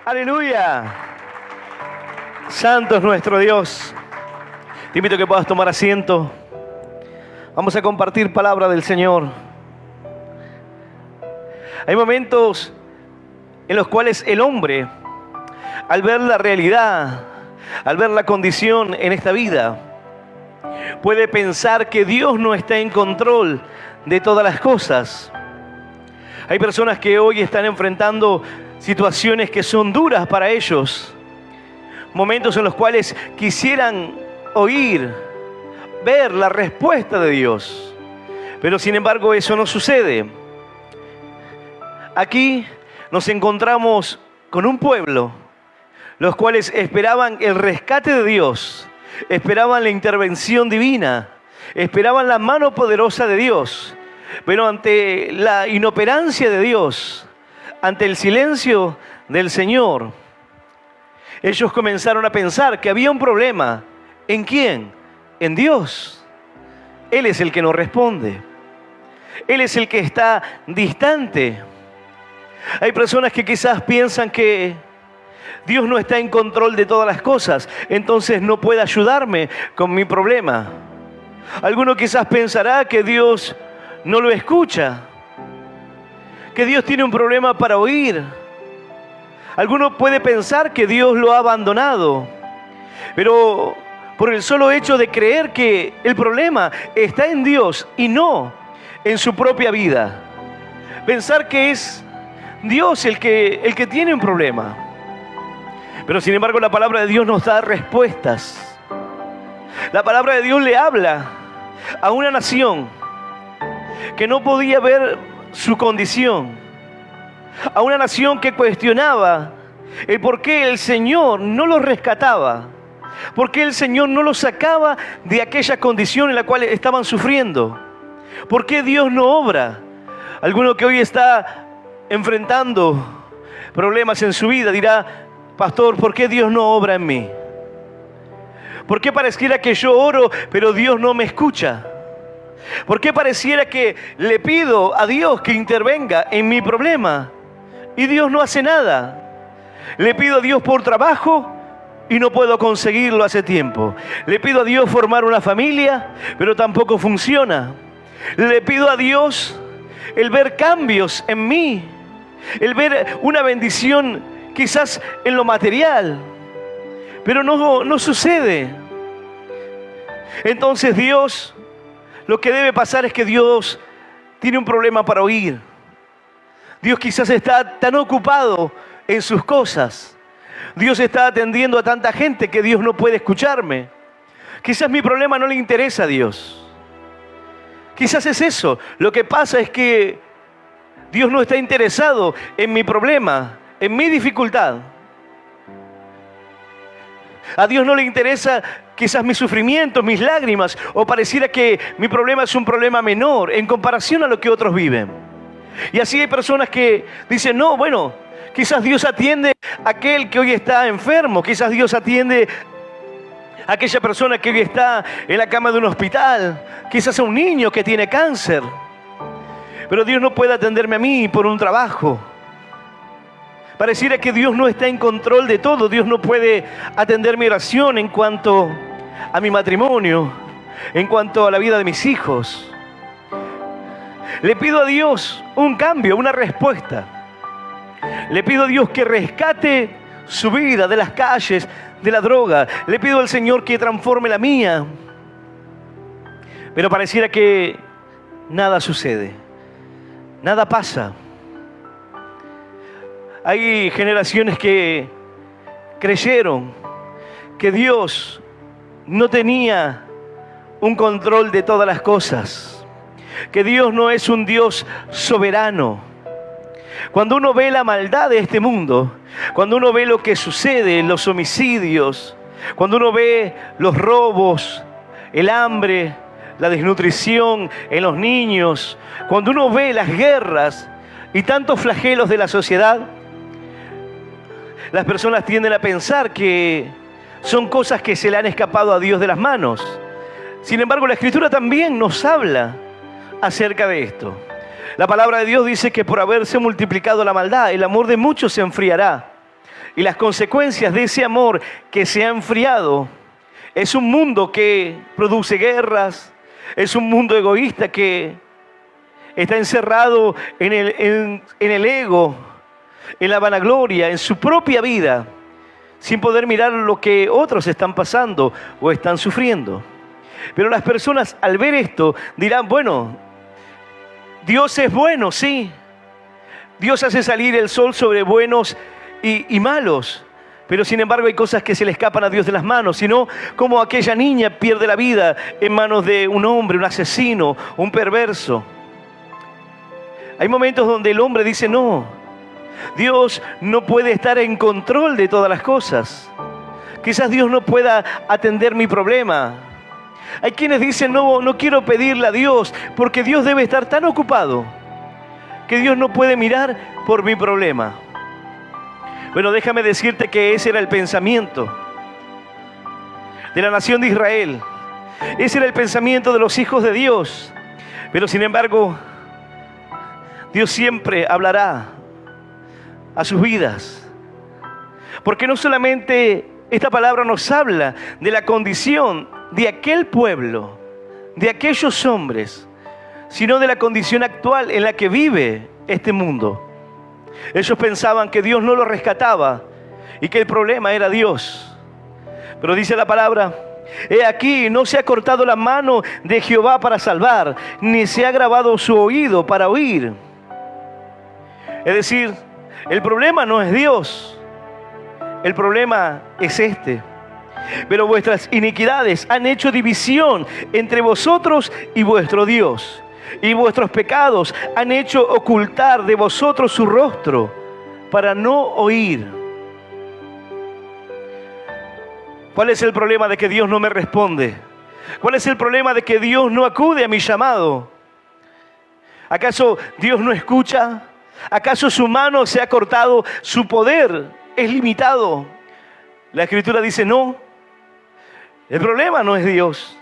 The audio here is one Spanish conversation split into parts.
Aleluya. Santo es nuestro Dios. Te invito a que puedas tomar asiento. Vamos a compartir palabra del Señor. Hay momentos en los cuales el hombre, al ver la realidad, al ver la condición en esta vida, puede pensar que Dios no está en control de todas las cosas. Hay personas que hoy están enfrentando situaciones que son duras para ellos, momentos en los cuales quisieran oír, ver la respuesta de Dios, pero sin embargo eso no sucede. Aquí nos encontramos con un pueblo, los cuales esperaban el rescate de Dios, esperaban la intervención divina, esperaban la mano poderosa de Dios, pero ante la inoperancia de Dios, ante el silencio del Señor, ellos comenzaron a pensar que había un problema. ¿En quién? En Dios. Él es el que nos responde. Él es el que está distante. Hay personas que quizás piensan que Dios no está en control de todas las cosas, entonces no puede ayudarme con mi problema. Alguno quizás pensará que Dios no lo escucha, que Dios tiene un problema para oír. Alguno puede pensar que Dios lo ha abandonado, pero por el solo hecho de creer que el problema está en Dios y no en su propia vida, pensar que es Dios el que tiene un problema. Pero sin embargo la palabra de Dios nos da respuestas. La palabra de Dios le habla a una nación que no podía ver su condición, a una nación que cuestionaba el por qué el Señor no los rescataba, por qué el Señor no los sacaba de aquella condición en la cual estaban sufriendo, por qué Dios no obra. Alguno que hoy está enfrentando problemas en su vida dirá: pastor, ¿por qué Dios no obra en mí? ¿Por qué pareciera que yo oro pero Dios no me escucha? ¿Por qué pareciera que le pido a Dios que intervenga en mi problema y Dios no hace nada? Le pido a Dios por trabajo y no puedo conseguirlo hace tiempo. Le pido a Dios formar una familia, pero tampoco funciona. Le pido a Dios el ver cambios en mí, el ver una bendición quizás en lo material, pero no sucede. Entonces Dios, lo que debe pasar es que Dios tiene un problema para oír. Dios quizás está tan ocupado en sus cosas. Dios está atendiendo a tanta gente que Dios no puede escucharme. Quizás mi problema no le interesa a Dios. Quizás es eso. Lo que pasa es que Dios no está interesado en mi problema, en mi dificultad. A Dios no le interesa quizás mis sufrimientos, mis lágrimas, o pareciera que mi problema es un problema menor en comparación a lo que otros viven. Y así hay personas que dicen: no, bueno, quizás Dios atiende a aquel que hoy está enfermo, quizás Dios atiende a aquella persona que hoy está en la cama de un hospital, quizás a un niño que tiene cáncer, pero Dios no puede atenderme a mí por un trabajo. Pareciera que Dios no está en control de todo. Dios no puede atender mi oración en cuanto a mi matrimonio, en cuanto a la vida de mis hijos. Le pido a Dios un cambio, una respuesta. Le pido a Dios que rescate su vida de las calles, de la droga. Le pido al Señor que transforme la mía. Pero pareciera que nada sucede, nada pasa. Hay generaciones que creyeron que Dios no tenía un control de todas las cosas, que Dios no es un Dios soberano. Cuando uno ve la maldad de este mundo, cuando uno ve lo que sucede, los homicidios, cuando uno ve los robos, el hambre, la desnutrición en los niños, cuando uno ve las guerras y tantos flagelos de la sociedad, las personas tienden a pensar que son cosas que se le han escapado a Dios de las manos. Sin embargo, la Escritura también nos habla acerca de esto. La palabra de Dios dice que por haberse multiplicado la maldad, el amor de muchos se enfriará. Y las consecuencias de ese amor que se ha enfriado es un mundo que produce guerras, es un mundo egoísta que está encerrado en el ego, en la vanagloria, en su propia vida, sin poder mirar lo que otros están pasando o están sufriendo. Pero las personas al ver esto dirán, bueno, Dios es bueno, sí. Dios hace salir el sol sobre buenos y malos. Pero sin embargo hay cosas que se le escapan a Dios de las manos, sino como aquella niña pierde la vida en manos de un hombre, un asesino, un perverso. Hay momentos donde el hombre dice, no, Dios no puede estar en control de todas las cosas. Quizás Dios no pueda atender mi problema. Hay quienes dicen, no quiero pedirle a Dios porque Dios debe estar tan ocupado que Dios no puede mirar por mi problema. Bueno, déjame decirte que ese era el pensamiento de la nación de Israel. Ese era el pensamiento de los hijos de Dios. Pero sin embargo, Dios siempre hablará a sus vidas. Porque no solamente esta palabra nos habla de la condición de aquel pueblo, de aquellos hombres, sino de la condición actual en la que vive este mundo. Ellos pensaban que Dios no los rescataba y que el problema era Dios. Pero dice la palabra, he aquí, no se ha cortado la mano de Jehová para salvar, ni se ha grabado su oído para oír. Es decir, el problema no es Dios, el problema es este. Pero vuestras iniquidades han hecho división entre vosotros y vuestro Dios, y vuestros pecados han hecho ocultar de vosotros su rostro para no oír. ¿Cuál es el problema de que Dios no me responde? ¿Cuál es el problema de que Dios no acude a mi llamado? ¿Acaso Dios no escucha? ¿Acaso su mano se ha cortado? ¿Su poder es limitado? La Escritura dice no. El problema no es Dios.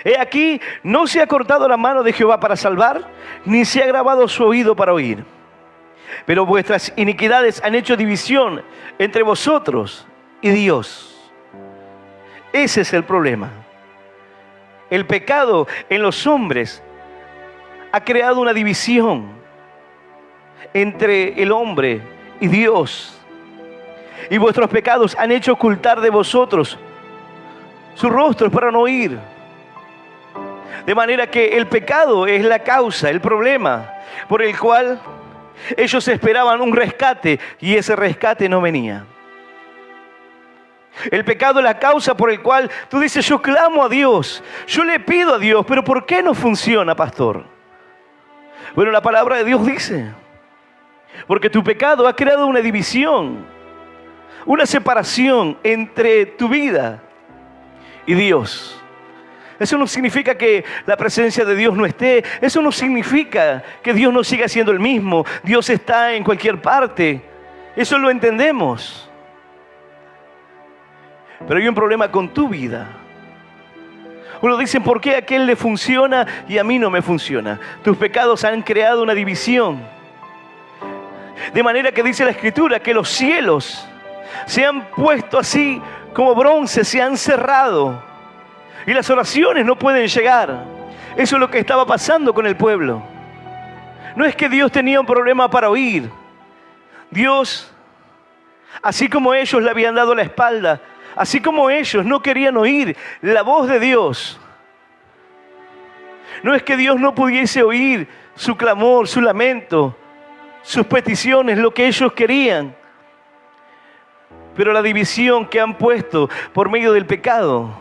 He aquí, no se ha cortado la mano de Jehová para salvar, ni se ha grabado su oído para oír. Pero vuestras iniquidades han hecho división entre vosotros y Dios. Ese es el problema. El pecado en los hombres ha creado una división entre el hombre y Dios. Y vuestros pecados han hecho ocultar de vosotros sus rostros para no oír. De manera que el pecado es la causa, el problema por el cual ellos esperaban un rescate y ese rescate no venía. El pecado es la causa por el cual tú dices, yo clamo a Dios, yo le pido a Dios, pero ¿por qué no funciona, pastor? Bueno, la palabra de Dios dice, porque tu pecado ha creado una división, una separación entre tu vida y Dios. Eso no significa que la presencia de Dios no esté. Eso no significa que Dios no siga siendo el mismo. Dios está en cualquier parte. Eso lo entendemos. Pero hay un problema con tu vida. Uno dice, ¿por qué a aquel le funciona y a mí no me funciona? Tus pecados han creado una división. De manera que dice la Escritura que los cielos se han puesto así como bronce, se han cerrado. Y las oraciones no pueden llegar. Eso es lo que estaba pasando con el pueblo. No es que Dios tenía un problema para oír. Dios, así como ellos le habían dado la espalda, así como ellos no querían oír la voz de Dios, no es que Dios no pudiese oír su clamor, su lamento, sus peticiones, lo que ellos querían. Pero la división que han puesto por medio del pecado.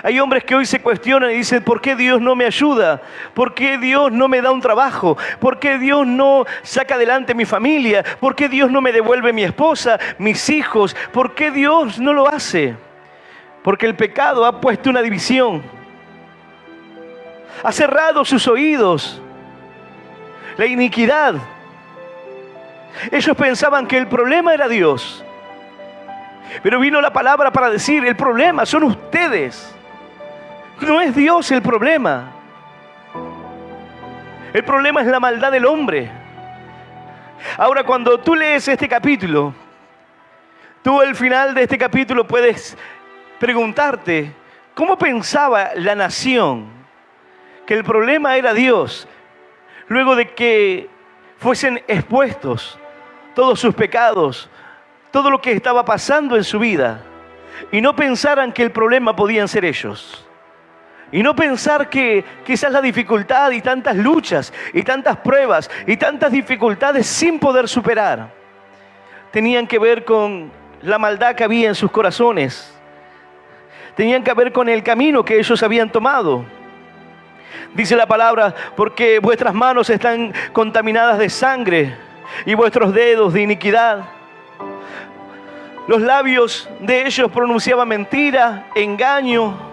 Hay hombres que hoy se cuestionan y dicen, ¿por qué Dios no me ayuda? ¿Por qué Dios no me da un trabajo? ¿Por qué Dios no saca adelante mi familia? ¿Por qué Dios no me devuelve mi esposa, mis hijos? ¿Por qué Dios no lo hace? Porque el pecado ha puesto una división. Ha cerrado sus oídos. La iniquidad. Ellos pensaban que el problema era Dios. Pero vino la palabra para decir, el problema son ustedes. No es Dios el problema. El problema es la maldad del hombre. Ahora, cuando tú lees este capítulo, Tú al final de este capítulo puedes preguntarte, ¿cómo pensaba la nación que el problema era Dios? Luego de que fuesen expuestos todos sus pecados, todo lo que estaba pasando en su vida, y no pensaran que el problema podían ser ellos. Y no pensar que quizás la dificultad y tantas luchas y tantas pruebas y tantas dificultades sin poder superar tenían que ver con la maldad que había en sus corazones. Tenían que ver con el camino que ellos habían tomado. Dice la palabra, porque vuestras manos están contaminadas de sangre y vuestros dedos de iniquidad. Los labios de ellos pronunciaban mentira, engaño.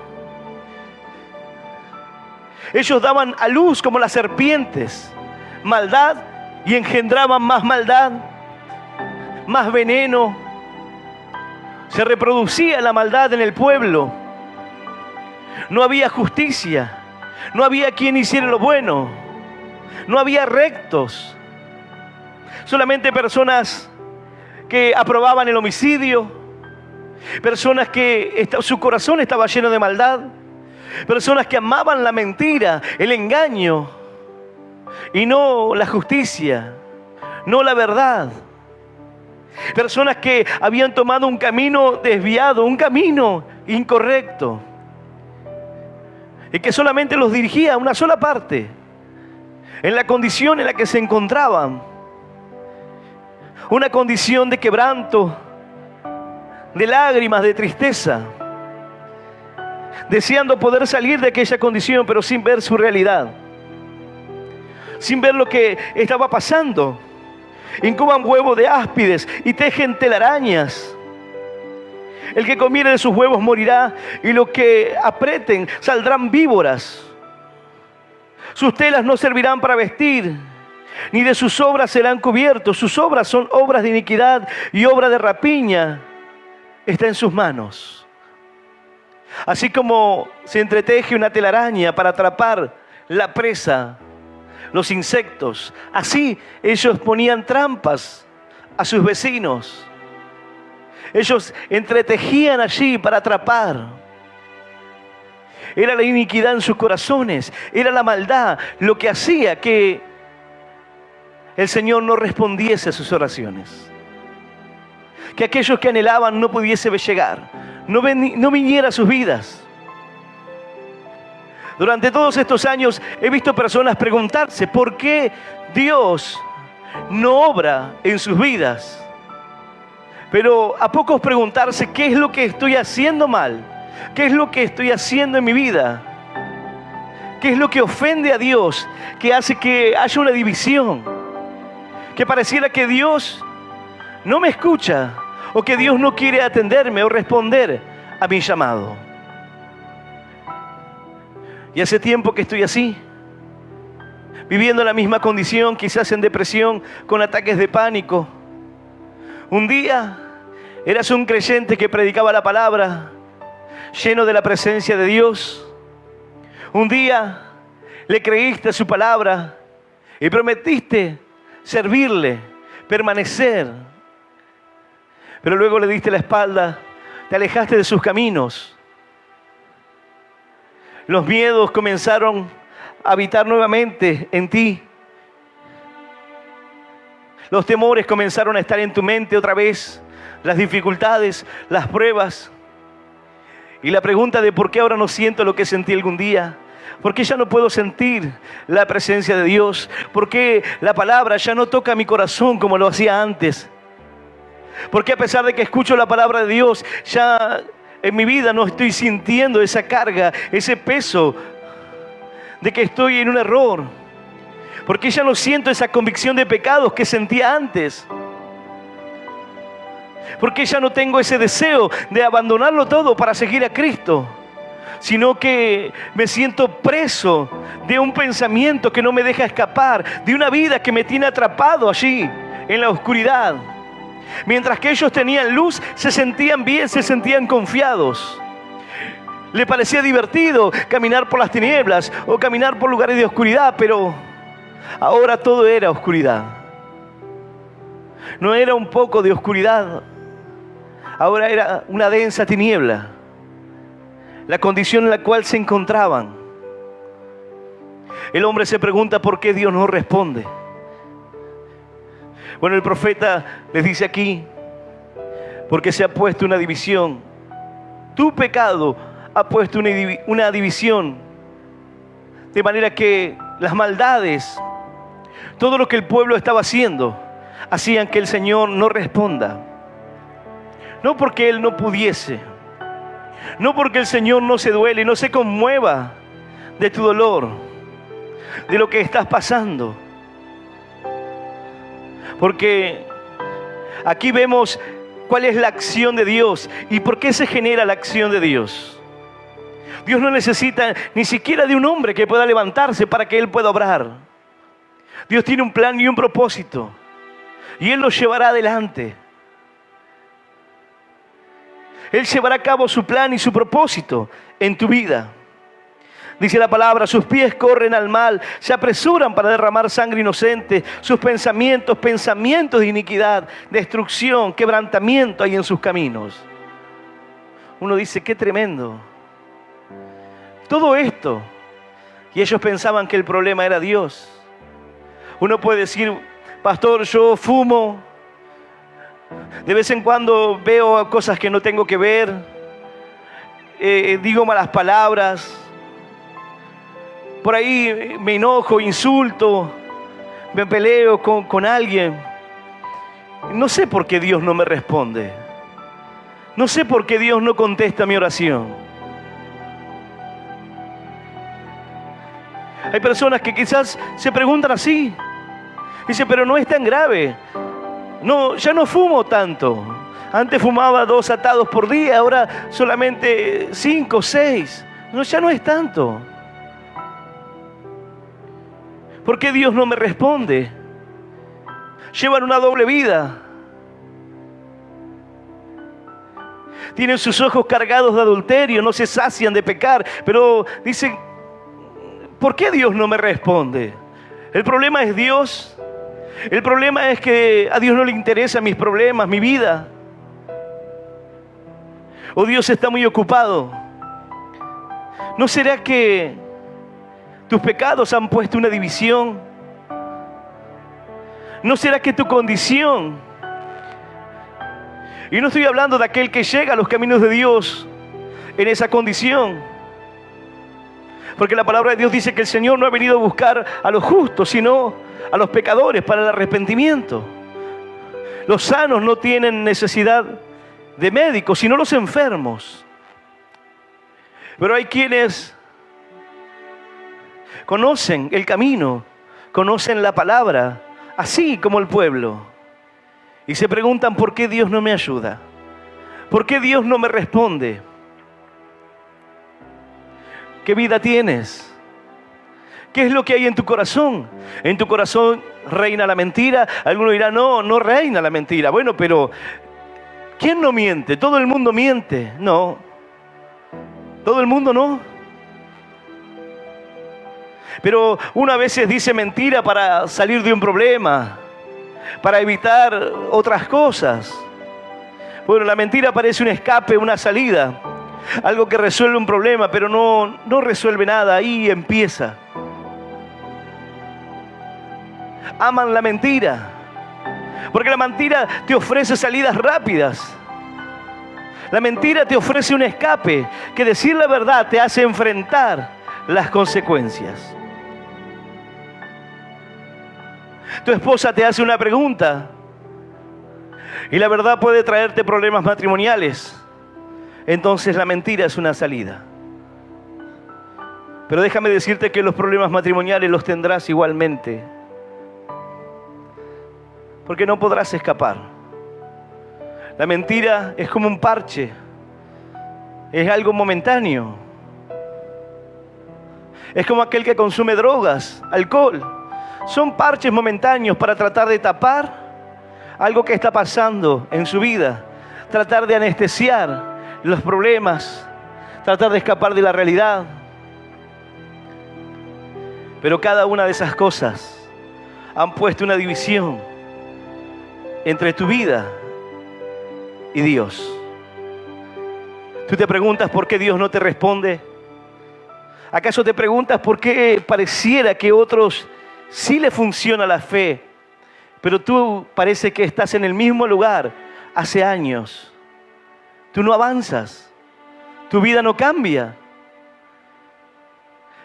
Ellos daban a luz como las serpientes, maldad, y engendraban más maldad, más veneno. Se reproducía la maldad en el pueblo. No había justicia. No había quien hiciera lo bueno. No había rectos. Solamente personas que aprobaban el homicidio. Personas que su corazón estaba lleno de maldad. Personas que amaban la mentira, el engaño, y no la justicia, no la verdad. Personas que habían tomado un camino desviado, un camino incorrecto, y que solamente los dirigía a una sola parte, en la condición en la que se encontraban. Una condición de quebranto, de lágrimas, de tristeza, deseando poder salir de aquella condición, pero sin ver su realidad, sin ver lo que estaba pasando. Incuban huevos de áspides y tejen telarañas. El que comiere de sus huevos morirá, y los que aprieten saldrán víboras. Sus telas no servirán para vestir, ni de sus obras serán cubiertos. Sus obras son obras de iniquidad, y obra de rapiña está en sus manos. Así como se entreteje una telaraña para atrapar la presa, los insectos, así ellos ponían trampas a sus vecinos. Ellos entretejían allí para atrapar. Era la iniquidad en sus corazones, era la maldad lo que hacía que el Señor no respondiese a sus oraciones. Que aquellos que anhelaban no pudiese llegar. No viniera a sus vidas. Durante todos estos años he visto personas preguntarse por qué Dios no obra en sus vidas. Pero a pocos preguntarse qué es lo que estoy haciendo mal, qué es lo que estoy haciendo en mi vida, qué es lo que ofende a Dios, que hace que haya una división, que pareciera que Dios no me escucha, o que Dios no quiere atenderme o responder a mi llamado. Y hace tiempo que estoy así, viviendo la misma condición, quizás en depresión, con ataques de pánico. Un día eras un creyente que predicaba la palabra, lleno de la presencia de Dios. Un día le creíste a su palabra y prometiste servirle, permanecer. Pero luego le diste la espalda, te alejaste de sus caminos. Los miedos comenzaron a habitar nuevamente en ti. Los temores comenzaron a estar en tu mente otra vez. Las dificultades, las pruebas. Y la pregunta de por qué ahora no siento lo que sentí algún día. ¿Por qué ya no puedo sentir la presencia de Dios? ¿Por qué la palabra ya no toca mi corazón como lo hacía antes? ¿Por qué a pesar de que escucho la palabra de Dios, ya en mi vida no estoy sintiendo esa carga, ese peso de que estoy en un error? ¿Por qué ya no siento esa convicción de pecados que sentía antes? ¿Por qué ya no tengo ese deseo de abandonarlo todo para seguir a Cristo? Sino que me siento preso de un pensamiento que no me deja escapar, de una vida que me tiene atrapado allí, en la oscuridad. Mientras que ellos tenían luz, se sentían bien, se sentían confiados. Le parecía divertido caminar por las tinieblas o caminar por lugares de oscuridad, pero ahora todo era oscuridad. No era un poco de oscuridad, ahora era una densa tiniebla, la condición en la cual se encontraban. El hombre se pregunta por qué Dios no responde. Bueno, el profeta les dice aquí, porque se ha puesto una división. Tu pecado ha puesto una división, de manera que las maldades, todo lo que el pueblo estaba haciendo, hacían que el Señor no responda. No porque Él no pudiese, no porque el Señor no se duele, no se conmueva de tu dolor, de lo que estás pasando. Porque aquí vemos cuál es la acción de Dios y por qué se genera la acción de Dios. Dios no necesita ni siquiera de un hombre que pueda levantarse para que Él pueda obrar. Dios tiene un plan y un propósito, y Él lo llevará adelante. Él llevará a cabo su plan y su propósito en tu vida. Dice la palabra, sus pies corren al mal, se apresuran para derramar sangre inocente. Sus pensamientos, pensamientos de iniquidad, destrucción, quebrantamiento hay en sus caminos. Uno dice, qué tremendo. Todo esto, y ellos pensaban que el problema era Dios. Uno puede decir, pastor, yo fumo, de vez en cuando veo cosas que no tengo que ver, digo malas palabras, por ahí me enojo, insulto, me peleo con alguien. No sé por qué Dios no me responde. No sé por qué Dios no contesta mi oración. Hay personas que quizás se preguntan así. Dicen, pero no es tan grave. No, ya no fumo tanto. Antes fumaba 2 atados por día, ahora solamente 5, 6. No, ya no es tanto. ¿Por qué Dios no me responde? Llevan una doble vida. Tienen sus ojos cargados de adulterio, no se sacian de pecar, pero dicen, ¿por qué Dios no me responde? ¿El problema es Dios? ¿El problema es que a Dios no le interesan mis problemas, mi vida? ¿O Dios está muy ocupado? ¿No será que tus pecados han puesto una división? ¿No será que tu condición? Y no estoy hablando de aquel que llega a los caminos de Dios en esa condición. Porque la palabra de Dios dice que el Señor no ha venido a buscar a los justos, sino a los pecadores para el arrepentimiento. Los sanos no tienen necesidad de médicos, sino los enfermos. Pero hay quienes conocen el camino, conocen la palabra, así como el pueblo. Y se preguntan, ¿por qué Dios no me ayuda? ¿Por qué Dios no me responde? ¿Qué vida tienes? ¿Qué es lo que hay en tu corazón? ¿En tu corazón reina la mentira? Alguno dirá, no, no reina la mentira. Bueno, pero ¿quién no miente? Todo el mundo miente. No. Todo el mundo no. Pero uno a veces dice mentira para salir de un problema, para evitar otras cosas. Bueno, la mentira parece un escape, una salida, algo que resuelve un problema, pero no resuelve nada, ahí empieza. Aman la mentira, porque la mentira te ofrece salidas rápidas. La mentira te ofrece un escape, que decir la verdad te hace enfrentar las consecuencias. Tu esposa te hace una pregunta y la verdad puede traerte problemas matrimoniales. Entonces la mentira es una salida. Pero déjame decirte que los problemas matrimoniales los tendrás igualmente, porque no podrás escapar. La mentira es como un parche, es algo momentáneo. Es como aquel que consume drogas, alcohol. Son parches momentáneos para tratar de tapar algo que está pasando en su vida, tratar de anestesiar los problemas, tratar de escapar de la realidad. Pero cada una de esas cosas han puesto una división entre tu vida y Dios. Tú te preguntas por qué Dios no te responde. ¿Acaso te preguntas por qué pareciera que a otros sí le funciona la fe, pero tú parece que estás en el mismo lugar hace años? Tú no avanzas, tu vida no cambia.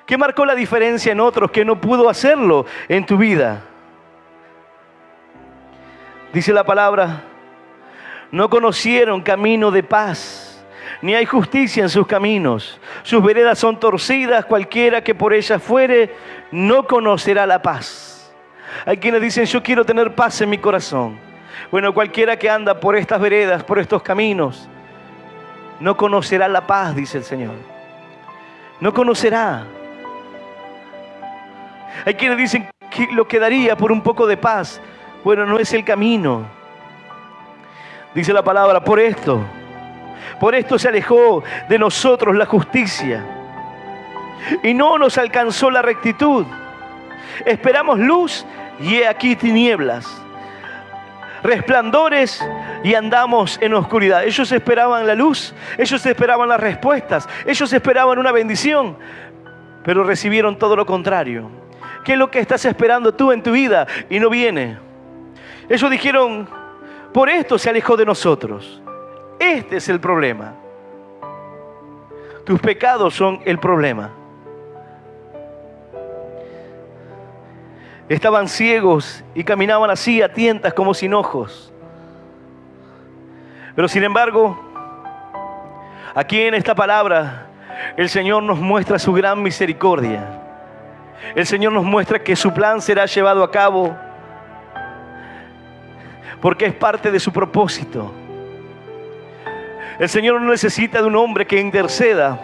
¿Qué marcó la diferencia en otros que no pudo hacerlo en tu vida? Dice la palabra, no conocieron camino de paz, ni hay justicia en sus caminos. Sus veredas son torcidas, cualquiera que por ellas fuere, no conocerá la paz. Hay quienes dicen, yo quiero tener paz en mi corazón. Bueno, cualquiera que anda por estas veredas, por estos caminos, no conocerá la paz, dice el Señor. No conocerá. Hay quienes dicen que lo quedaría por un poco de paz. Bueno, no es el camino. Dice la palabra, por esto se alejó de nosotros la justicia y no nos alcanzó la rectitud. Esperamos luz y he aquí tinieblas, resplandores y andamos en oscuridad. Ellos esperaban la luz, ellos esperaban las respuestas, ellos esperaban una bendición, pero recibieron todo lo contrario. ¿Qué es lo que estás esperando tú en tu vida y no viene? Ellos dijeron, por esto se alejó de nosotros. Este es el problema. Tus pecados son el problema. Estaban ciegos y caminaban así a tientas como sin ojos. Pero sin embargo, aquí en esta palabra, el Señor nos muestra su gran misericordia. El Señor nos muestra que su plan será llevado a cabo porque es parte de su propósito. El Señor no necesita de un hombre que interceda,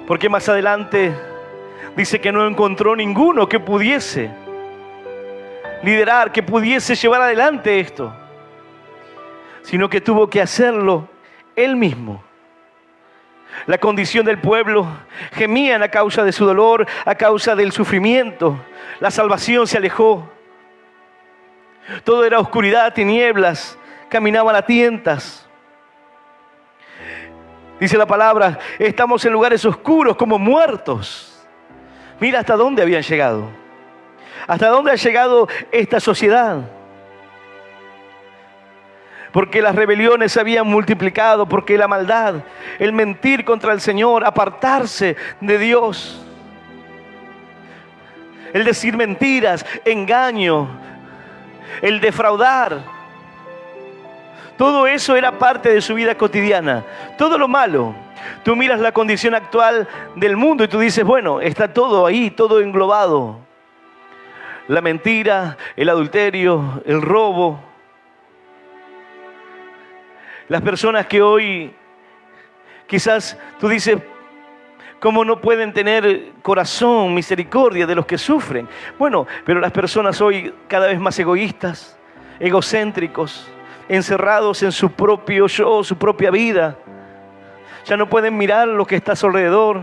porque más adelante dice que no encontró ninguno que pudiese liderar, que pudiese llevar adelante esto, sino que tuvo que hacerlo Él mismo. La condición del pueblo gemían a causa de su dolor, a causa del sufrimiento. La salvación se alejó. Todo era oscuridad, tinieblas, caminaban a tientas. Dice la palabra, estamos en lugares oscuros como muertos. Mira hasta dónde habían llegado. Hasta dónde ha llegado esta sociedad. Porque las rebeliones se habían multiplicado, porque la maldad, el mentir contra el Señor, apartarse de Dios, el decir mentiras, engaño, el defraudar. Todo eso era parte de su vida cotidiana. Todo lo malo. Tú miras la condición actual del mundo y tú dices, bueno, está todo ahí, todo englobado. La mentira, el adulterio, el robo. Las personas que hoy, quizás tú dices, ¿cómo no pueden tener corazón, misericordia de los que sufren? Bueno, pero las personas hoy cada vez más egoístas, egocéntricos, encerrados en su propio yo, su propia vida. Ya no pueden mirar lo que está a su alrededor.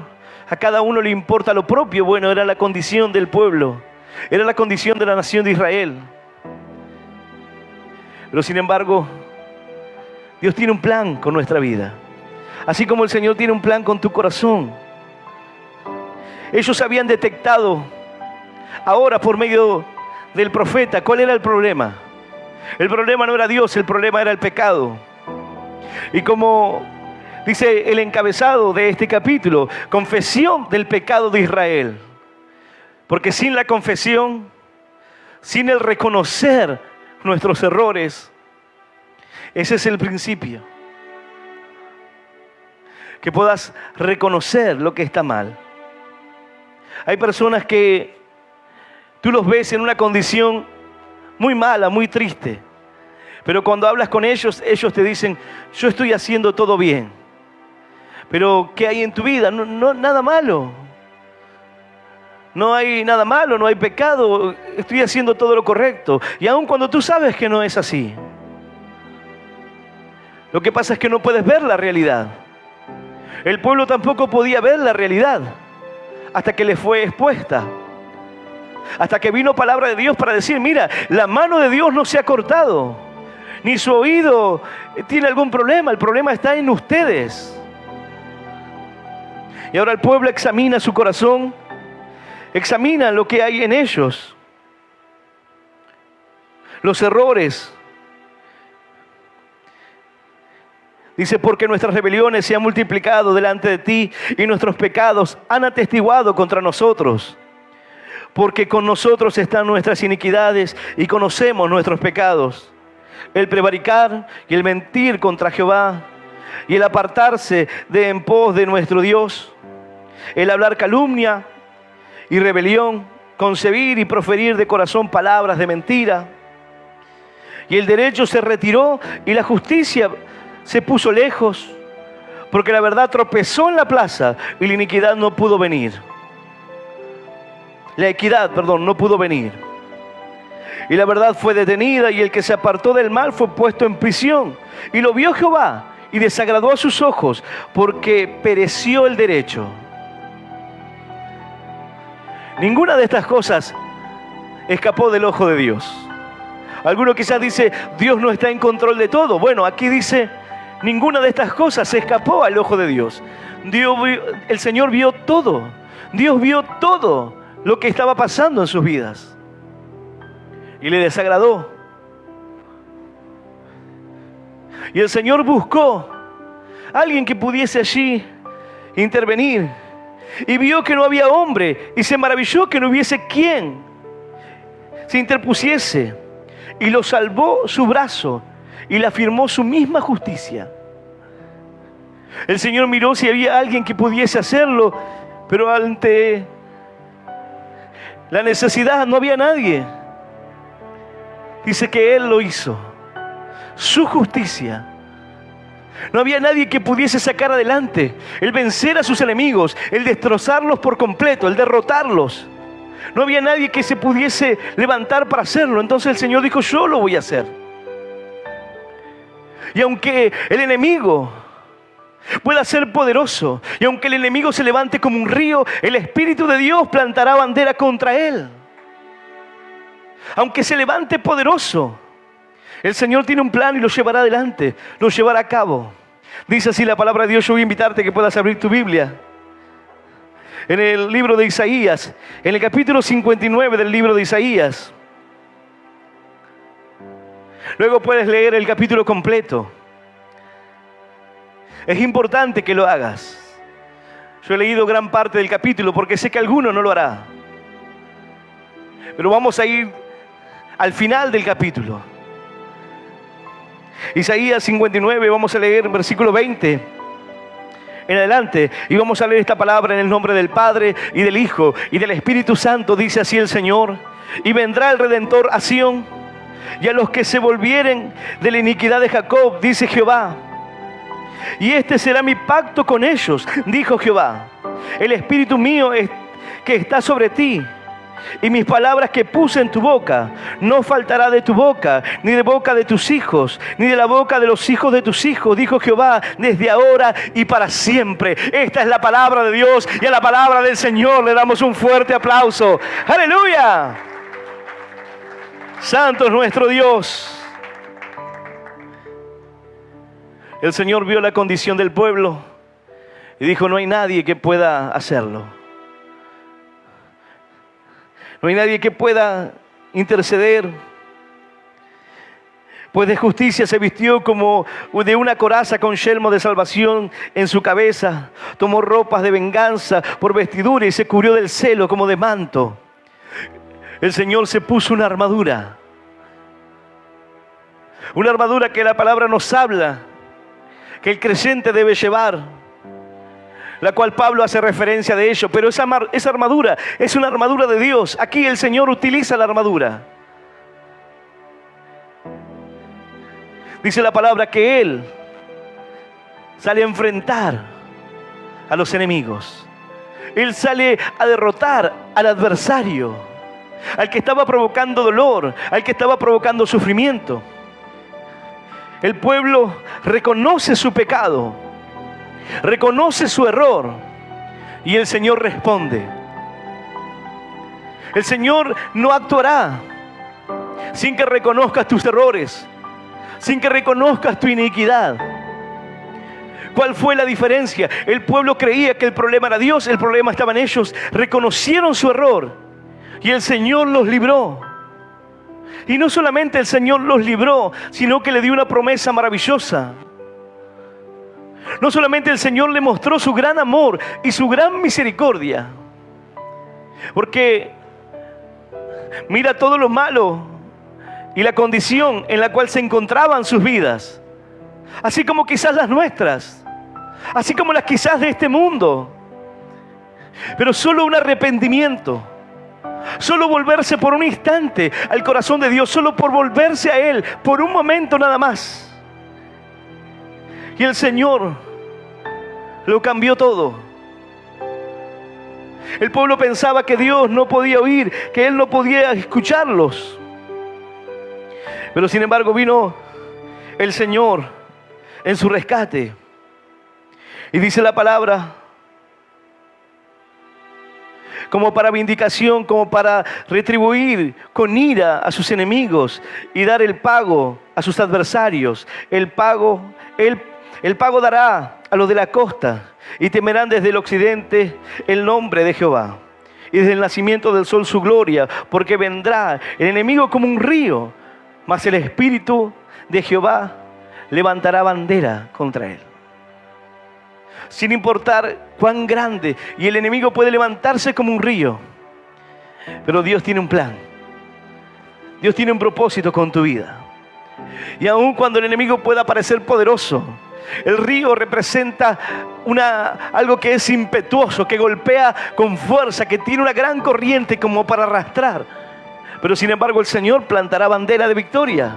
A cada uno le importa lo propio. Bueno, era la condición del pueblo. Era la condición de la nación de Israel. Pero sin embargo, Dios tiene un plan con nuestra vida. Así como el Señor tiene un plan con tu corazón. Ellos habían detectado ahora por medio del profeta cuál era el problema. El problema no era Dios, el problema era el pecado. Y como dice el encabezado de este capítulo, confesión del pecado de Israel. Porque sin la confesión, sin el reconocer nuestros errores, ese es el principio. Que puedas reconocer lo que está mal. Hay personas que tú los ves en una condición muy mala, muy triste. Pero cuando hablas con ellos, ellos te dicen, yo estoy haciendo todo bien. Pero ¿qué hay en tu vida? No, nada malo. No hay nada malo, no hay pecado. Estoy haciendo todo lo correcto. Y aun cuando tú sabes que no es así. Lo que pasa es que no puedes ver la realidad. El pueblo tampoco podía ver la realidad hasta que le fue expuesta. Hasta que vino palabra de Dios para decir, mira, la mano de Dios no se ha cortado. Ni su oído tiene algún problema. El problema está en ustedes. Y ahora el pueblo examina su corazón, examina lo que hay en ellos, los errores. Dice, porque nuestras rebeliones se han multiplicado delante de ti y nuestros pecados han atestiguado contra nosotros. Porque con nosotros están nuestras iniquidades y conocemos nuestros pecados. El prevaricar y el mentir contra Jehová y el apartarse de en pos de nuestro Dios. El hablar calumnia y rebelión, concebir y proferir de corazón palabras de mentira. Y el derecho se retiró y la justicia se puso lejos, porque la verdad tropezó en la plaza y la iniquidad no pudo venir. La equidad, no pudo venir. Y la verdad fue detenida y el que se apartó del mal fue puesto en prisión. Y lo vio Jehová y desagradó a sus ojos, porque pereció el derecho. Ninguna de estas cosas escapó del ojo de Dios. Alguno quizás dice, Dios no está en control de todo. Bueno, aquí dice, ninguna de estas cosas se escapó al ojo de Dios. El Señor vio todo. Dios vio todo lo que estaba pasando en sus vidas. Y le desagradó. Y el Señor buscó a alguien que pudiese allí intervenir. Y vio que no había hombre. Y se maravilló que no hubiese quien se interpusiese. Y lo salvó su brazo. Y le afirmó su misma justicia. El Señor miró si había alguien que pudiese hacerlo, pero ante la necesidad no había nadie. Dice que Él lo hizo. Su justicia. No había nadie que pudiese sacar adelante, el vencer a sus enemigos, el destrozarlos por completo, el derrotarlos. No había nadie que se pudiese levantar para hacerlo. Entonces el Señor dijo, yo lo voy a hacer. Y aunque el enemigo pueda ser poderoso, y aunque el enemigo se levante como un río, el Espíritu de Dios plantará bandera contra él. Aunque se levante poderoso, el Señor tiene un plan y lo llevará adelante, lo llevará a cabo. Dice así la palabra de Dios. Yo voy a invitarte a que puedas abrir tu Biblia en el libro de Isaías, en el capítulo 59 del libro de Isaías. Luego puedes leer el capítulo completo. Es importante que lo hagas. Yo he leído gran parte del capítulo porque sé que alguno no lo hará. Pero vamos a ir al final del capítulo. Isaías 59, vamos a leer versículo 20 en adelante. Y vamos a leer esta palabra en el nombre del Padre y del Hijo y del Espíritu Santo. Dice así el Señor. Y vendrá el Redentor a Sión, y a los que se volvieren de la iniquidad de Jacob, dice Jehová. Y este será mi pacto con ellos, dijo Jehová. El Espíritu mío que está sobre ti, y mis palabras que puse en tu boca, no faltará de tu boca, ni de boca de tus hijos, ni de la boca de los hijos de tus hijos, dijo Jehová, desde ahora y para siempre. Esta es la palabra de Dios, y a la palabra del Señor le damos un fuerte aplauso. ¡Aleluya! Santo es nuestro Dios. El Señor vio la condición del pueblo y dijo, no hay nadie que pueda hacerlo. No hay nadie que pueda interceder. Pues de justicia se vistió como de una coraza con yelmo de salvación en su cabeza. Tomó ropas de venganza por vestidura y se cubrió del celo como de manto. El Señor se puso una armadura. Una armadura que la palabra nos habla que el creyente debe llevar, la cual Pablo hace referencia de ello. Pero esa armadura es una armadura de Dios. Aquí el Señor utiliza la armadura. Dice la palabra que Él sale a enfrentar a los enemigos. Él sale a derrotar al adversario, al que estaba provocando dolor, al que estaba provocando sufrimiento. El pueblo reconoce su pecado, reconoce su error, y el Señor responde. El Señor no actuará sin que reconozcas tus errores, sin que reconozcas tu iniquidad. ¿Cuál fue la diferencia? El pueblo creía que el problema era Dios, el problema estaba en ellos. Reconocieron su error y el Señor los libró. Y no solamente el Señor los libró, sino que le dio una promesa maravillosa. No solamente el Señor le mostró su gran amor y su gran misericordia, porque mira todo lo malo y la condición en la cual se encontraban sus vidas, así como quizás las nuestras, así como las quizás de este mundo. Pero solo un arrepentimiento, solo volverse por un instante al corazón de Dios, solo por volverse a Él, por un momento nada más. Y el Señor lo cambió todo. El pueblo pensaba que Dios no podía oír, que Él no podía escucharlos. Pero sin embargo vino el Señor en su rescate. Y dice la palabra, como para vindicación, como para retribuir con ira a sus enemigos y dar el pago a sus adversarios. El pago dará a los de la costa, y temerán desde el occidente el nombre de Jehová, y desde el nacimiento del sol su gloria, porque vendrá el enemigo como un río, mas el Espíritu de Jehová levantará bandera contra él. Sin importar cuán grande, y el enemigo puede levantarse como un río, pero Dios tiene un plan. Dios tiene un propósito con tu vida. Y aun cuando el enemigo pueda parecer poderoso, el río representa algo que es impetuoso, que golpea con fuerza, que tiene una gran corriente como para arrastrar. Pero sin embargo el Señor plantará bandera de victoria.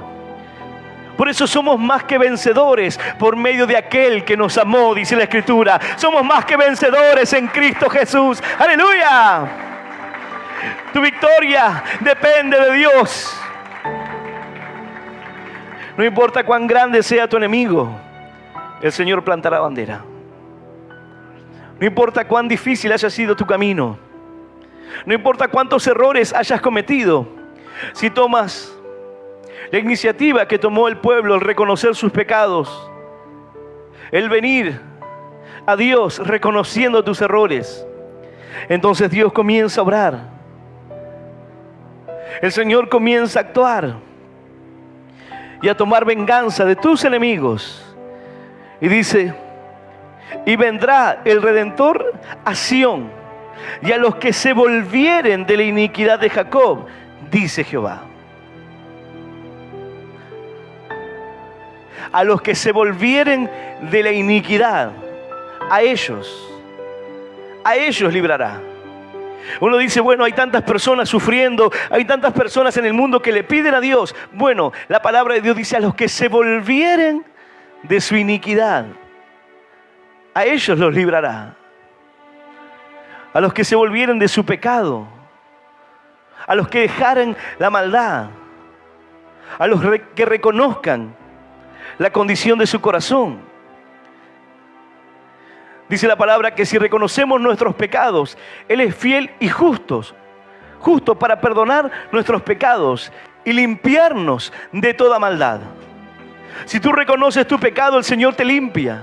Por eso somos más que vencedores por medio de aquel que nos amó, dice la Escritura. Somos más que vencedores en Cristo Jesús. ¡Aleluya! Tu victoria depende de Dios. No importa cuán grande sea tu enemigo, el Señor plantará bandera. No importa cuán difícil haya sido tu camino, no importa cuántos errores hayas cometido, si tomas la iniciativa que tomó el pueblo, el reconocer sus pecados, el venir a Dios reconociendo tus errores, entonces Dios comienza a obrar. El Señor comienza a actuar y a tomar venganza de tus enemigos. Y dice, y vendrá el Redentor a Sión, y a los que se volvieren de la iniquidad de Jacob, dice Jehová. A los que se volvieren de la iniquidad, a ellos librará. Uno dice, bueno, hay tantas personas sufriendo, hay tantas personas en el mundo que le piden a Dios. Bueno, la palabra de Dios dice, a los que se volvieren de su iniquidad, a ellos los librará. A los que se volvieren de su pecado, a los que dejaren la maldad, a los que reconozcan la condición de su corazón. Dice la palabra que si reconocemos nuestros pecados, Él es fiel y justo para perdonar nuestros pecados y limpiarnos de toda maldad. Si tú reconoces tu pecado, el Señor te limpia.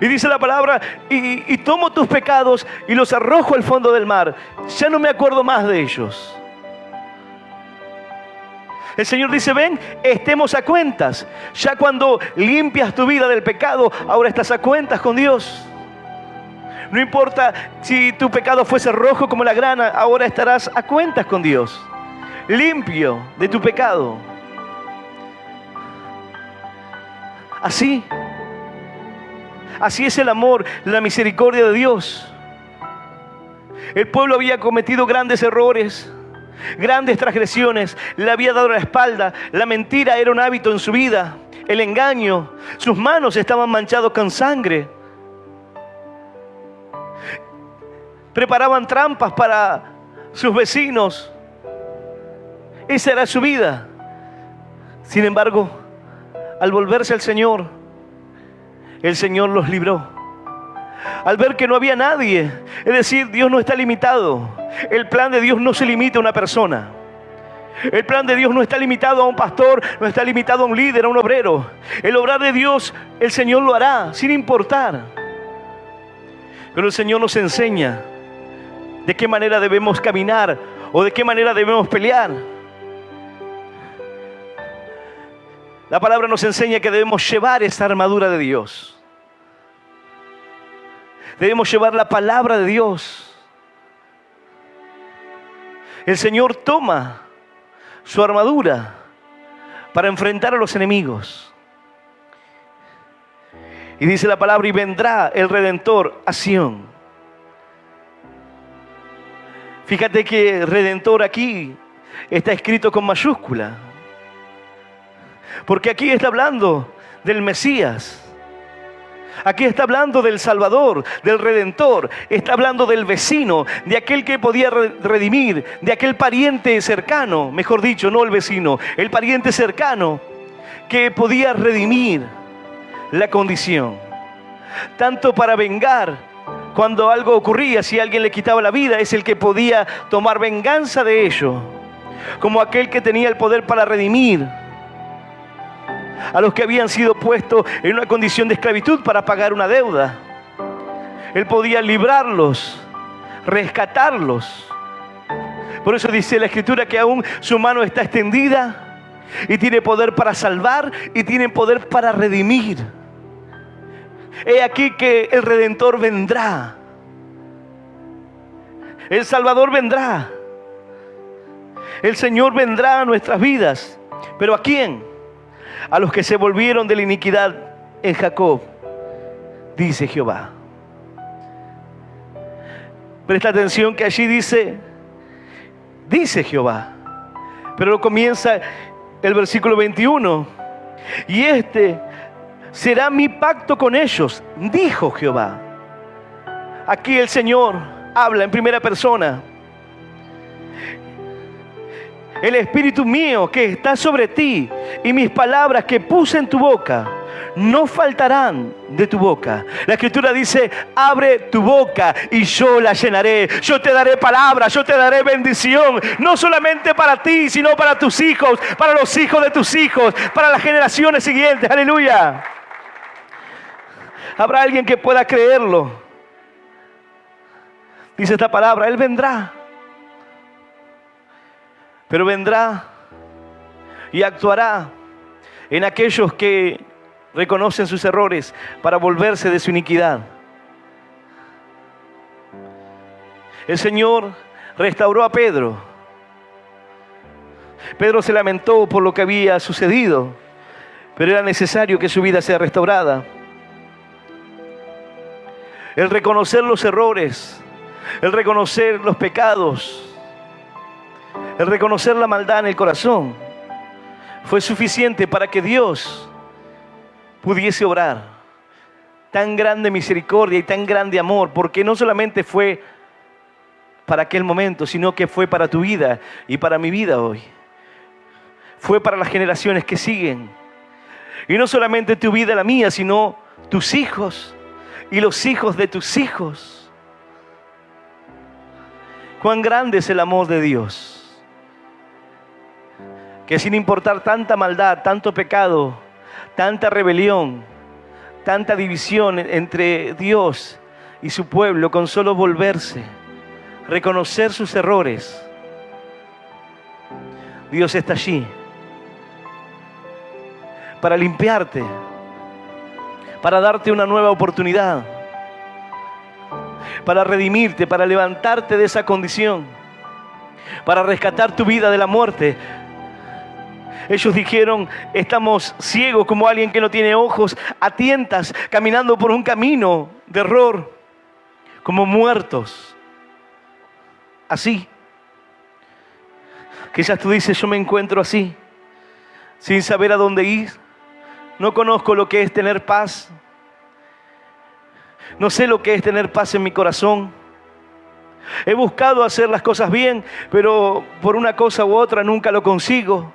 Y dice la palabra, y tomo tus pecados y los arrojo al fondo del mar. Ya no me acuerdo más de ellos. El Señor dice, ven, estemos a cuentas. Ya cuando limpias tu vida del pecado, ahora estás a cuentas con Dios. No importa si tu pecado fuese rojo como la grana, ahora estarás a cuentas con Dios, limpio de tu pecado. Así es el amor, la misericordia de Dios. El pueblo había cometido grandes errores, grandes transgresiones, le había dado la espalda, la mentira era un hábito en su vida, el engaño, sus manos estaban manchadas con sangre. Preparaban trampas para sus vecinos. Esa era su vida. Sin embargo, al volverse al Señor, el Señor los libró. Al ver que no había nadie, es decir, Dios no está limitado. El plan de Dios no se limita a una persona. El plan de Dios no está limitado a un pastor, no está limitado a un líder, a un obrero. El obrar de Dios, el Señor lo hará, sin importar. Pero el Señor nos enseña de qué manera debemos caminar o de qué manera debemos pelear. La palabra nos enseña que debemos llevar esa armadura de Dios. Debemos llevar la palabra de Dios. El Señor toma su armadura para enfrentar a los enemigos. Y dice la palabra, y vendrá el Redentor a Sión. Fíjate que Redentor aquí está escrito con mayúscula. Porque aquí está hablando del Mesías. Aquí está hablando del Salvador, del Redentor. Está hablando del vecino, de aquel que podía redimir, de aquel pariente cercano, mejor dicho, no el vecino, el pariente cercano que podía redimir la condición. Tanto para vengar cuando algo ocurría, si alguien le quitaba la vida, es el que podía tomar venganza de ello, como aquel que tenía el poder para redimir a los que habían sido puestos en una condición de esclavitud para pagar una deuda. Él podía librarlos, rescatarlos. Por eso dice la Escritura que aún su mano está extendida y tiene poder para salvar y tiene poder para redimir. He aquí que el Redentor vendrá. El Salvador vendrá. El Señor vendrá a nuestras vidas. ¿Pero a quién? A los que se volvieron de la iniquidad en Jacob, dice Jehová. Presta atención que allí dice Jehová. Pero comienza el versículo 21. Y este será mi pacto con ellos, dijo Jehová. Aquí el Señor habla en primera persona. El Espíritu mío que está sobre ti y mis palabras que puse en tu boca no faltarán de tu boca. La Escritura dice, abre tu boca y yo la llenaré. Yo te daré palabras, yo te daré bendición. No solamente para ti, sino para tus hijos, para los hijos de tus hijos, para las generaciones siguientes. Aleluya. Habrá alguien que pueda creerlo. Dice esta palabra, Él vendrá. Pero vendrá y actuará en aquellos que reconocen sus errores para volverse de su iniquidad. El Señor restauró a Pedro. Pedro se lamentó por lo que había sucedido, pero era necesario que su vida sea restaurada. El reconocer los errores, el reconocer los pecados, el reconocer la maldad en el corazón fue suficiente para que Dios pudiese obrar tan grande misericordia y tan grande amor, porque no solamente fue para aquel momento, sino que fue para tu vida y para mi vida hoy. Fue para las generaciones que siguen. Y no solamente tu vida, la mía, sino tus hijos y los hijos de tus hijos. Cuán grande es el amor de Dios, que sin importar tanta maldad, tanto pecado, tanta rebelión, tanta división entre Dios y su pueblo, con solo volverse, reconocer sus errores, Dios está allí para limpiarte, para darte una nueva oportunidad, para redimirte, para levantarte de esa condición, para rescatar tu vida de la muerte. Ellos dijeron, estamos ciegos como alguien que no tiene ojos, a tientas, caminando por un camino de error, como muertos. Así. Quizás tú dices, yo me encuentro así, sin saber a dónde ir. No conozco lo que es tener paz. No sé lo que es tener paz en mi corazón. He buscado hacer las cosas bien, pero por una cosa u otra nunca lo consigo.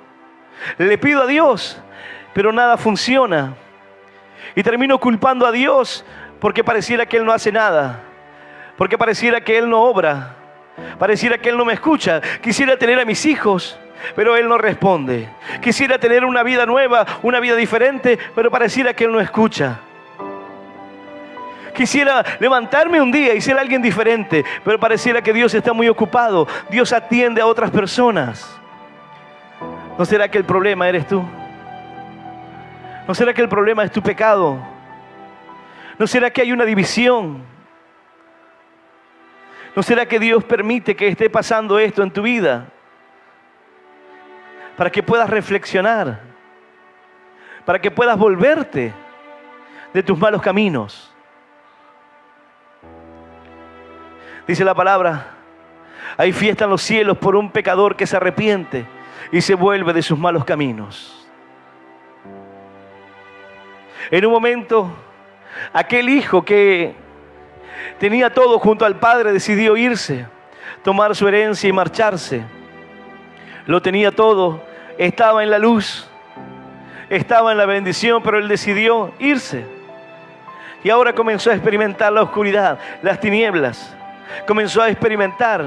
Le pido a Dios, pero nada funciona. Y termino culpando a Dios porque pareciera que Él no hace nada. Porque pareciera que Él no obra. Pareciera que Él no me escucha. Quisiera tener a mis hijos pero Él no responde. Quisiera tener una vida nueva, una vida diferente, pero pareciera que Él no escucha. Quisiera levantarme un día y ser alguien diferente, pero pareciera que Dios está muy ocupado. Dios atiende a otras personas. ¿No será que el problema eres tú? ¿No será que el problema es tu pecado? ¿No será que hay una división? ¿No será que Dios permite que esté pasando esto en tu vida? Para que puedas reflexionar, para que puedas volverte de tus malos caminos. Dice la palabra, hay fiesta en los cielos por un pecador que se arrepiente y se vuelve de sus malos caminos. En un momento, aquel hijo que tenía todo junto al padre decidió irse, tomar su herencia y marcharse. Lo tenía todo, estaba en la luz, estaba en la bendición, pero él decidió irse. Y ahora comenzó a experimentar la oscuridad, las tinieblas. Comenzó a experimentar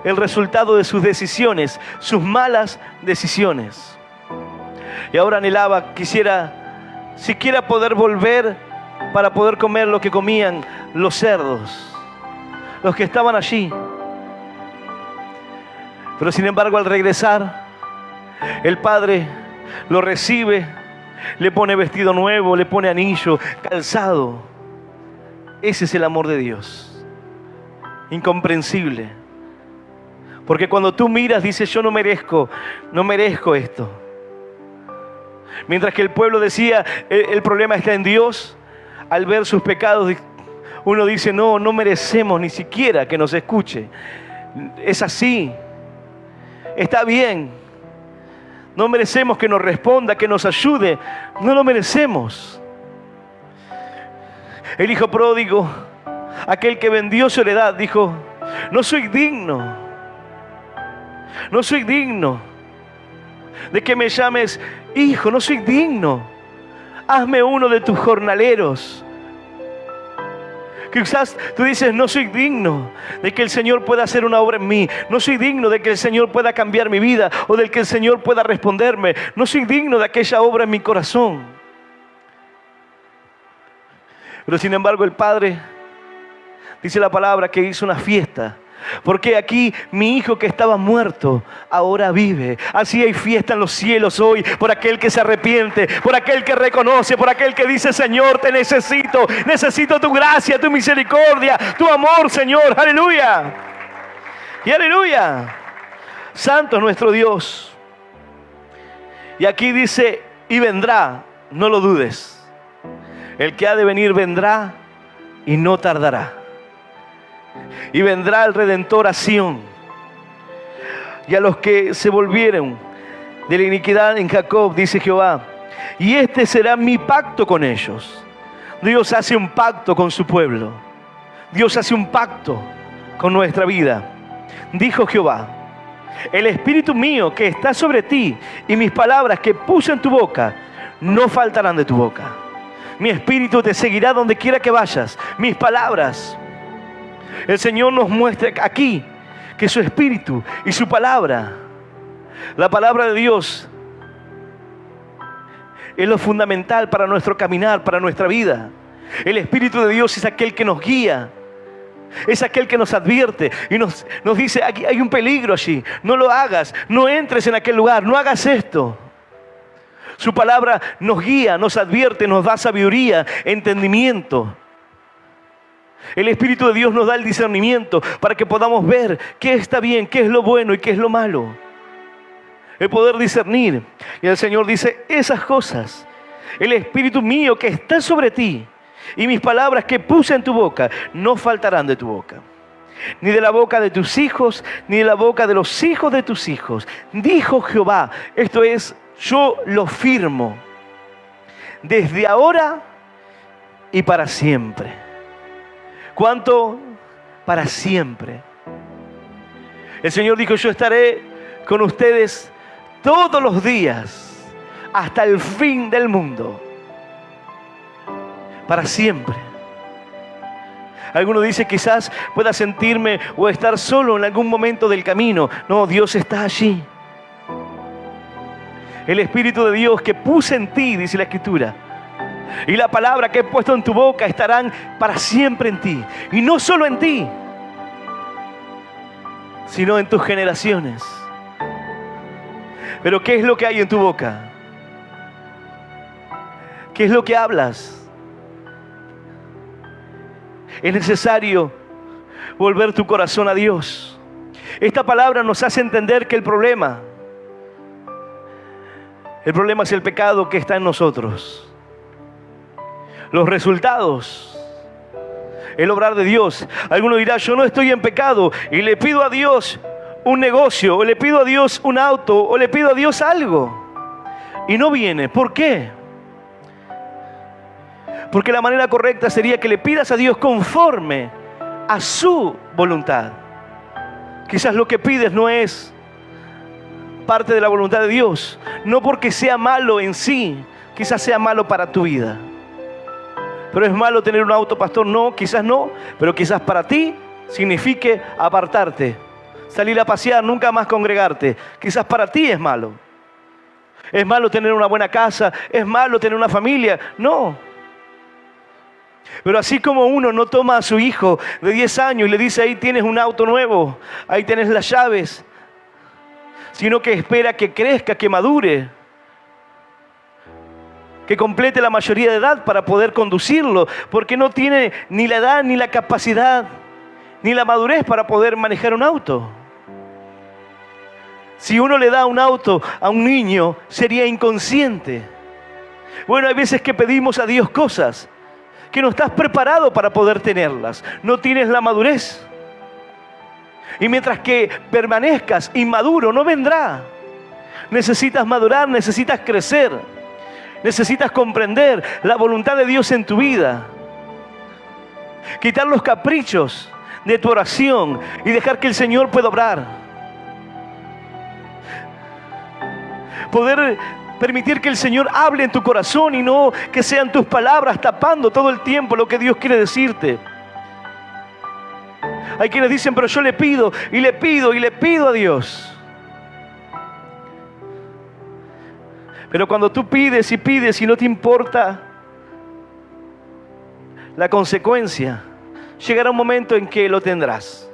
el resultado de sus decisiones, sus malas decisiones. Y ahora anhelaba, quisiera siquiera poder volver para poder comer lo que comían los cerdos, los que estaban allí. Pero sin embargo, al regresar, el padre lo recibe, le pone vestido nuevo, le pone anillo, calzado. Ese es el amor de Dios. Incomprensible. Porque cuando tú miras, dices, yo no merezco esto. Mientras que el pueblo decía, el problema está en Dios, al ver sus pecados, uno dice, no merecemos ni siquiera que nos escuche. Es así. Está bien. No merecemos que nos responda, que nos ayude. No lo merecemos. El hijo pródigo, aquel que vendió su heredad, dijo, no soy digno de que me llames hijo, no soy digno. Hazme uno de tus jornaleros. Quizás tú dices, no soy digno de que el Señor pueda hacer una obra en mí. No soy digno de que el Señor pueda cambiar mi vida o de que el Señor pueda responderme. No soy digno de aquella obra en mi corazón. Pero sin embargo el Padre, dice la palabra, que hizo una fiesta. Porque aquí mi hijo que estaba muerto ahora vive. Así hay fiesta en los cielos hoy por aquel que se arrepiente, por aquel que reconoce, por aquel que dice, Señor, te necesito tu gracia, tu misericordia, tu amor, Señor. Aleluya. Y aleluya. Santo es nuestro Dios. Y aquí dice, y vendrá, no lo dudes. El que ha de venir vendrá y no tardará. Y vendrá el Redentor a Sión. Y a los que se volvieron de la iniquidad en Jacob, dice Jehová, y este será mi pacto con ellos. Dios hace un pacto con su pueblo. Dios hace un pacto con nuestra vida. Dijo Jehová, el espíritu mío que está sobre ti y mis palabras que puse en tu boca no faltarán de tu boca. Mi espíritu te seguirá donde quiera que vayas. Mis palabras. El Señor nos muestra aquí que su espíritu y su palabra, la palabra de Dios, es lo fundamental para nuestro caminar, para nuestra vida. El Espíritu de Dios es aquel que nos guía, es aquel que nos advierte y nos dice, aquí hay un peligro allí, no lo hagas, no entres en aquel lugar, no hagas esto. Su palabra nos guía, nos advierte, nos da sabiduría, entendimiento. El Espíritu de Dios nos da el discernimiento para que podamos ver qué está bien, qué es lo bueno y qué es lo malo. El poder discernir. Y el Señor dice, esas cosas, el Espíritu mío que está sobre ti y mis palabras que puse en tu boca, no faltarán de tu boca. Ni de la boca de tus hijos, ni de la boca de los hijos de tus hijos. Dijo Jehová, esto es, yo lo firmo, desde ahora y para siempre. ¿Cuánto? Para siempre. El Señor dijo, yo estaré con ustedes todos los días hasta el fin del mundo. Para siempre. Alguno dice, quizás pueda sentirme o estar solo en algún momento del camino. No, Dios está allí. El Espíritu de Dios que puse en ti, dice la Escritura, y la palabra que he puesto en tu boca estarán para siempre en ti. Y no solo en ti, sino en tus generaciones. Pero ¿qué es lo que hay en tu boca? ¿Qué es lo que hablas? Es necesario volver tu corazón a Dios. Esta palabra nos hace entender que el problema es el pecado que está en nosotros. Los resultados, el obrar de Dios. Alguno dirá, yo no estoy en pecado y le pido a Dios un negocio, o le pido a Dios un auto, o le pido a Dios algo, y no viene. ¿Por qué? Porque la manera correcta sería que le pidas a Dios conforme a su voluntad. Quizás lo que pides no es parte de la voluntad de Dios, no porque sea malo en sí, quizás sea malo para tu vida. Pero es malo tener un auto, pastor. No, quizás no, pero quizás para ti signifique apartarte, salir a pasear, nunca más congregarte. Quizás para ti es malo. Es malo tener una buena casa, es malo tener una familia. No. Pero así como uno no toma a su hijo de 10 años y le dice, ahí tienes un auto nuevo, ahí tienes las llaves, sino que espera que crezca, que madure, que complete la mayoría de edad para poder conducirlo, porque no tiene ni la edad, ni la capacidad, ni la madurez para poder manejar un auto. Si uno le da un auto a un niño, sería inconsciente. Bueno, hay veces que pedimos a Dios cosas que no estás preparado para poder tenerlas. No tienes la madurez. Y mientras que permanezcas inmaduro, no vendrá. Necesitas madurar, necesitas crecer. Necesitas comprender la voluntad de Dios en tu vida. Quitar los caprichos de tu oración y dejar que el Señor pueda obrar. Poder permitir que el Señor hable en tu corazón y no que sean tus palabras tapando todo el tiempo lo que Dios quiere decirte. Hay quienes dicen, pero yo le pido y le pido y le pido a Dios. Pero cuando tú pides y pides y no te importa la consecuencia, llegará un momento en que lo tendrás.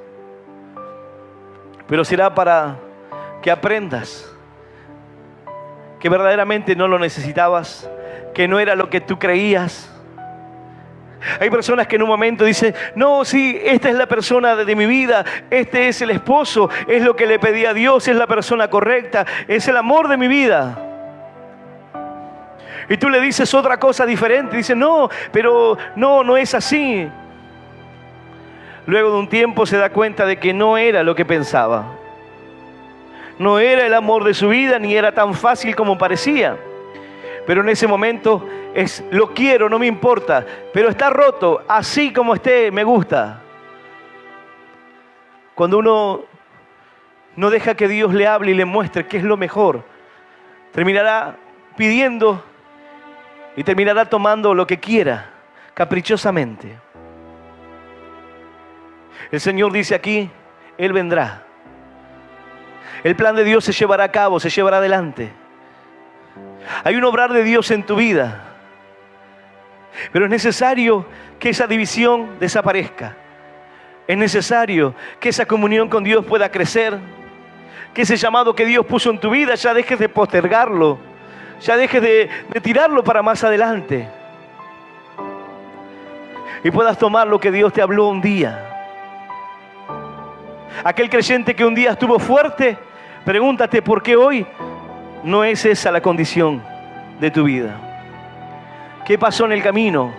Pero será para que aprendas que verdaderamente no lo necesitabas, que no era lo que tú creías. Hay personas que en un momento dicen, no, sí, esta es la persona de mi vida, este es el esposo, es lo que le pedí a Dios, es la persona correcta, es el amor de mi vida. Y tú le dices otra cosa diferente, dices, no, pero no es así. Luego de un tiempo se da cuenta de que no era lo que pensaba. No era el amor de su vida, ni era tan fácil como parecía. Pero en ese momento es, lo quiero, no me importa, pero está roto, así como esté, me gusta. Cuando uno no deja que Dios le hable y le muestre qué es lo mejor, terminará pidiendo y terminará tomando lo que quiera, caprichosamente. El Señor dice aquí, Él vendrá. El plan de Dios se llevará a cabo, se llevará adelante. Hay un obrar de Dios en tu vida. Pero es necesario que esa división desaparezca. Es necesario que esa comunión con Dios pueda crecer. Que ese llamado que Dios puso en tu vida ya dejes de postergarlo. Ya dejes de tirarlo para más adelante. Y puedas tomar lo que Dios te habló un día. Aquel creyente que un día estuvo fuerte, pregúntate por qué hoy no es esa la condición de tu vida. ¿Qué pasó en el camino?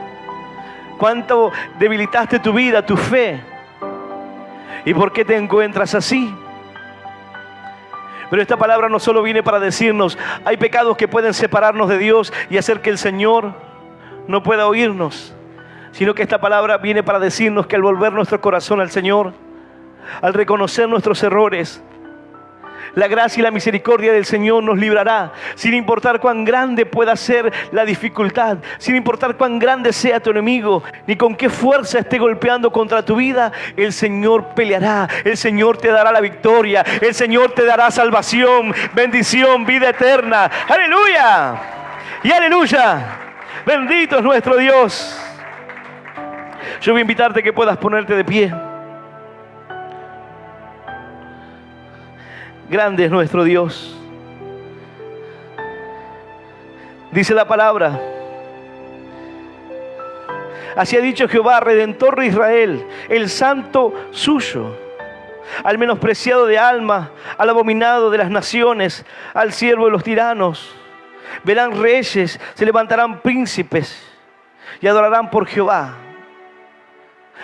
¿Cuánto debilitaste tu vida, tu fe? ¿Y por qué te encuentras así? Pero esta palabra no solo viene para decirnos, hay pecados que pueden separarnos de Dios y hacer que el Señor no pueda oírnos, sino que esta palabra viene para decirnos que al volver nuestro corazón al Señor, al reconocer nuestros errores, La gracia y la misericordia del Señor nos librará, sin importar cuán grande pueda ser la dificultad, sin importar cuán grande sea tu enemigo, ni con qué fuerza esté golpeando contra tu vida. El Señor peleará, el Señor te dará la victoria, el Señor te dará salvación, bendición, vida eterna. ¡Aleluya! Y aleluya. Bendito es nuestro Dios. Yo voy a invitarte a que puedas ponerte de pie. Grande es nuestro Dios. Dice la palabra: así ha dicho Jehová, Redentor de Israel, el santo suyo, al menospreciado de alma, al abominado de las naciones, al siervo de los tiranos. Verán reyes, se levantarán príncipes y adorarán por Jehová,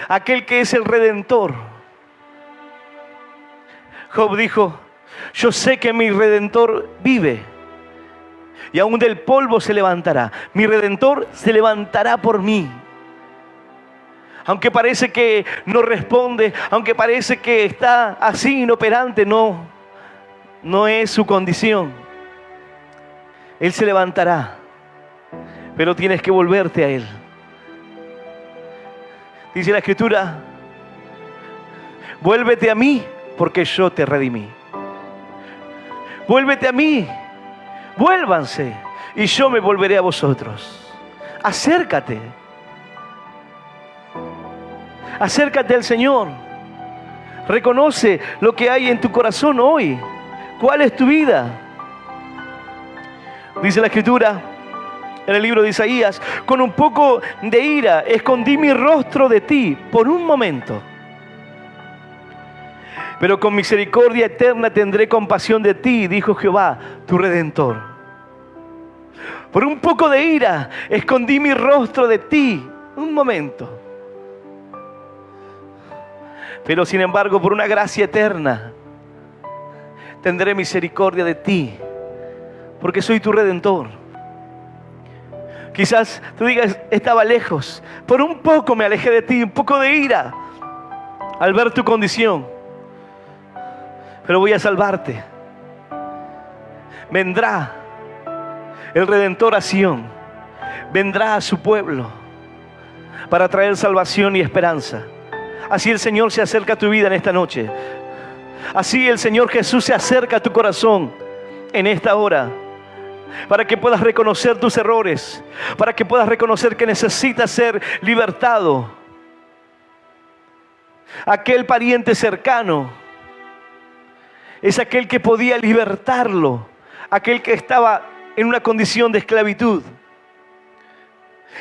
aquel que es el Redentor. Job dijo: yo sé que mi Redentor vive y aún del polvo se levantará. Mi Redentor se levantará por mí. Aunque parece que no responde, aunque parece que está así inoperante, no es su condición. Él se levantará, pero tienes que volverte a Él. Dice la Escritura: vuélvete a mí, porque yo te redimí. Vuélvete a mí, vuélvanse, y yo me volveré a vosotros. Acércate. Acércate al Señor. Reconoce lo que hay en tu corazón hoy. ¿Cuál es tu vida? Dice la Escritura en el libro de Isaías: con un poco de ira escondí mi rostro de ti por un momento, pero con misericordia eterna tendré compasión de ti, dijo Jehová, tu Redentor. Por un poco de ira escondí mi rostro de ti un momento, pero sin embargo por una gracia eterna tendré misericordia de ti, porque soy tu Redentor. Quizás tú digas: estaba lejos, por un poco me alejé de ti, un poco de ira al ver tu condición, pero voy a salvarte. Vendrá el Redentor a Sión, vendrá a su pueblo para traer salvación y esperanza. Así el Señor se acerca a tu vida en esta noche. Así el Señor Jesús se acerca a tu corazón en esta hora, para que puedas reconocer tus errores, para que puedas reconocer que necesitas ser libertado. Aquel pariente cercano es aquel que podía libertarlo, aquel que estaba en una condición de esclavitud.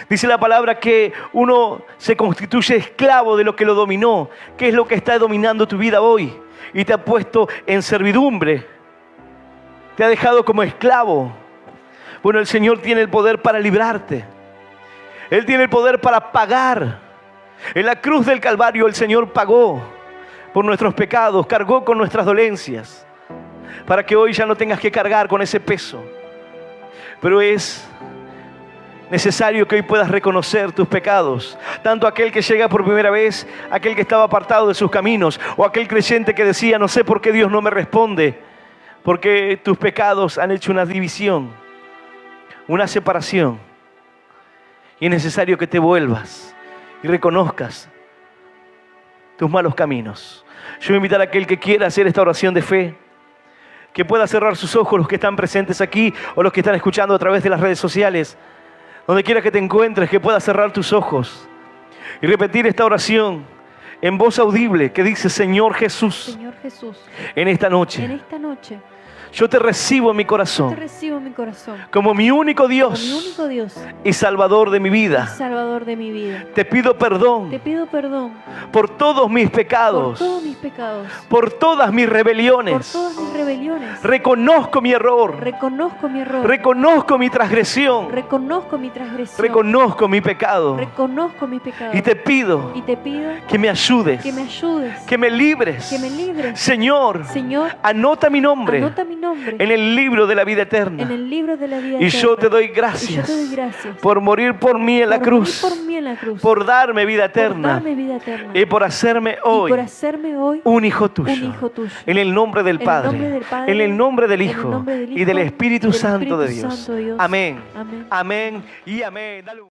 Dice la palabra que uno se constituye esclavo de lo que lo dominó. ¿Qué es lo que está dominando tu vida hoy? Y te ha puesto en servidumbre, te ha dejado como esclavo. Bueno, el Señor tiene el poder para librarte. Él tiene el poder para pagar. En la cruz del Calvario el Señor pagó por nuestros pecados, cargó con nuestras dolencias, para que hoy ya no tengas que cargar con ese peso. Pero es necesario que hoy puedas reconocer tus pecados, tanto aquel que llega por primera vez, aquel que estaba apartado de sus caminos, o aquel creyente que decía: no sé por qué Dios no me responde, porque tus pecados han hecho una división, una separación, y es necesario que te vuelvas y reconozcas tus malos caminos. Yo voy a invitar a aquel que quiera hacer esta oración de fe, que pueda cerrar sus ojos, los que están presentes aquí o los que están escuchando a través de las redes sociales. Donde quiera que te encuentres, que puedas cerrar tus ojos y repetir esta oración en voz audible que dice: Señor Jesús, Señor Jesús, en esta noche yo te recibo en mi corazón, como mi único Dios, y Salvador de mi vida. Te pido perdón por todos mis pecados, por todas mis rebeliones. Reconozco mi error, reconozco mi transgresión, reconozco mi pecado, y te pido que me ayudes, que me libres. Señor, anota mi nombre nombre en el libro de la vida eterna. en el libro de la vida Y eterna. yo te doy Y yo gracias te doy gracias por morir por mí en la por morir cruz, por mí en la cruz, por darme vida por eterna darme vida eterna y por hacerme y hoy por hacerme hoy un hijo tuyo. un hijo tuyo. En el nombre del En el Padre, nombre del Padre, en el nombre del en el Hijo nombre del y del Hijo, Espíritu y del Santo de Espíritu Dios. Santo de Dios. Amén. Amén. Amén y amén. Dale un-